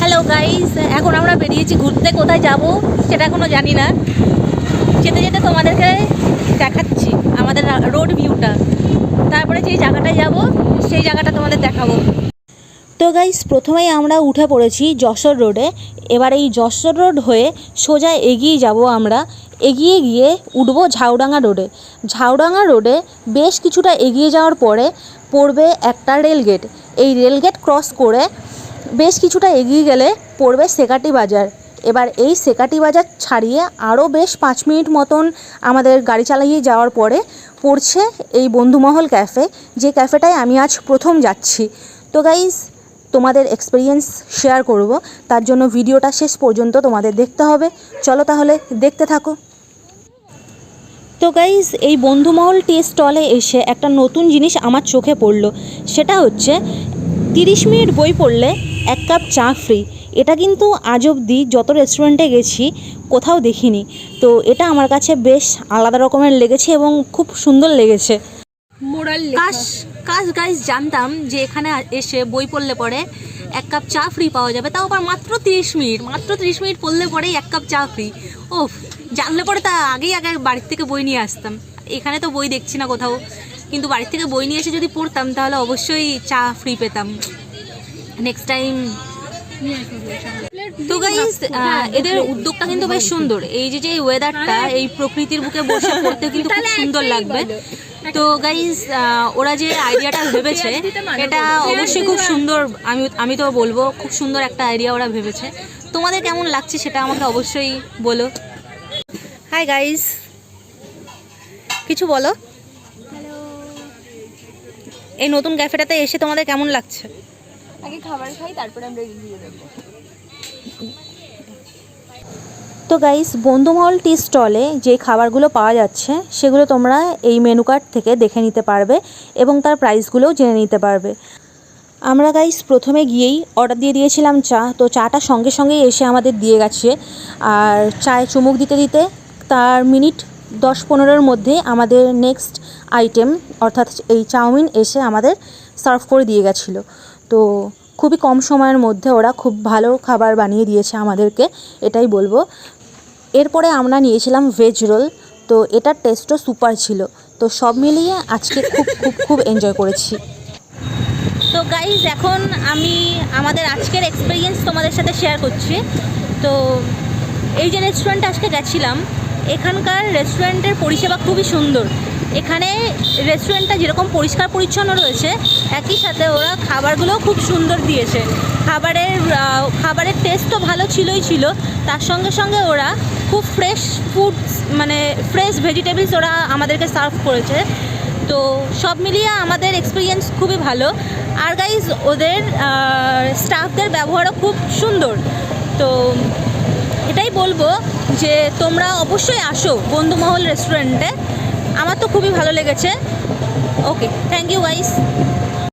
Hello guys, এখন আমরা বেরিয়েছি ঘুরতে। কোথায় যাব সেটা এখনও জানি না। যেতে যেতে তোমাদেরকে দেখাচ্ছি আমাদের রোড ভিউটা, তারপরে যেই জায়গাটায় যাব সেই জায়গাটা তোমাদের দেখাবো। তো গাইস, প্রথমেই আমরা উঠে পড়েছি যশোর রোডে। এবার এই যশোর রোড হয়ে সোজা এগিয়ে যাব আমরা। এগিয়ে গিয়ে উঠবো ঝাউডাঙ্গা রোডে। ঝাউডাঙ্গা রোডে বেশ কিছুটা এগিয়ে যাওয়ার পরে পড়বে একটা রেলগেট। এই রেলগেট ক্রস করে বেশ কিছুটা এগিয়ে গেলে পড়বে সেকাটি বাজার। এবার এই সেকাটি বাজার ছাড়িয়ে আরও বেশ 5 মিনিট মতন আমাদের গাড়ি চালিয়ে যাওয়ার পরে পড়ছে এই বন্ধুমহল ক্যাফে, যে ক্যাফেটায় আমি আজ প্রথম যাচ্ছি। তো গাইস, তোমাদের এক্সপিরিয়েন্স শেয়ার করব, তার জন্য ভিডিওটা শেষ পর্যন্ত তোমাদের দেখতে হবে। চলো তাহলে দেখতে থাকো। তো গাইস, এই বন্ধুমহল টি স্টলে এসে একটা নতুন জিনিস আমার চোখে পড়লো। সেটা হচ্ছে 30 মিনিট বই পড়লে 1 কাপ চা ফ্রি। এটা কিন্তু আজ অবধি যত রেস্টুরেন্টে গেছি কোথাও দেখিনি। তো এটা আমার কাছে বেশ আলাদা রকমের লেগেছে এবং খুব সুন্দর লেগেছে। কাজ গাইস জানতাম যে এখানে এসে বই পড়লে পরে 1 কাপ চা ফ্রি পাওয়া যাবে, তাও আবার মাত্র 30 মিনিট পড়লে পরেই 1 কাপ চা ফ্রি। ওফ, জানলে পরে তা আগে বাড়ির থেকে বই নিয়ে আসতাম। এখানে তো বই দেখছি না কোথাও, কিন্তু বাড়ির থেকে বই নিয়ে এসে যদি পড়তাম তাহলে অবশ্যই চা ফ্রি পেতাম নেক্সট টাইম। তো গাইস, এদের উদ্যোগটা কিন্তু বেশ সুন্দর। এই যে ওয়েদারটা, এই প্রকৃতির বুকে বসে পড়তে কিন্তু খুব সুন্দর লাগবে। তো গাইস, ওরা যে আইডিয়াটা ভেবেছে এটা অবশ্যই খুব সুন্দর। আমি তো বলবো খুব সুন্দর একটা আইডিয়া ওরা ভেবেছে। তোমাদের কেমন লাগছে সেটা আমাকে অবশ্যই বলো। হাই গাইস, কিছু বলো। এই নতুন ক্যাফেটাতে এসে তোমাদের কেমন লাগছে? আগে খাবার খাই, তারপরে আমরা রিভিউ দেব। তো গাইস, বন্ধুমহল টি স্টলে যে খাবারগুলো পাওয়া যাচ্ছে সেগুলো তোমরা এই মেনু কার্ড থেকে দেখে নিতে পারবে এবং তার প্রাইসগুলোও জেনে নিতে পারবে। আমরা গাইস প্রথমে গিয়েই অর্ডার দিয়ে দিয়েছিলাম চা। তো চাটা সঙ্গে সঙ্গেই এসে আমাদের দিয়ে গেছে, আর চায়ে চুমুক দিতে দিতে তার মিনিট 10-15-এর মধ্যে আমাদের নেক্সট আইটেম অর্থাৎ এই চাউমিন এসে আমাদের সার্ভ করে দিয়ে গেছিলো। তো খুবই কম সময়ের মধ্যে ওরা খুব ভালো খাবার বানিয়ে দিয়েছে আমাদেরকে, এটাই বলবো। এরপরে আমরা নিয়েছিলাম ভেজ রোল। তো এটার টেস্টও সুপার ছিল। তো সব মিলিয়ে আজকে খুব খুব খুব এনজয় করেছি। তো গাইজ, এখন আমি আমাদের আজকের এক্সপিরিয়েন্স তোমাদের সাথে শেয়ার করছি। তো এই যে রেস্টুরেন্টে আজকে গেছিলাম, এখানকার রেস্টুরেন্টের পরিষেবা খুবই সুন্দর। এখানে রেস্টুরেন্টটা যেরকম পরিষ্কার পরিচ্ছন্ন রয়েছে, একই সাথে ওরা খাবারগুলোও খুব সুন্দর দিয়েছে। খাবারের টেস্টও ভালো ছিল। তার সঙ্গে সঙ্গে ওরা খুব ফ্রেশ ফুডস, মানে ফ্রেশ ভেজিটেবলস ওরা আমাদেরকে সার্ভ করেছে। তো সব মিলিয়ে আমাদের এক্সপিরিয়েন্স খুবই ভালো। আর গাইজ, ওদের স্টাফদের ব্যবহারও খুব সুন্দর। তো এটাই বলবো যে তোমরা অবশ্যই আসো বন্ধুমহল রেস্টুরেন্টে। আমার তো খুবই ভালো লেগেছে। ওকে, থ্যাংক ইউ গাইস।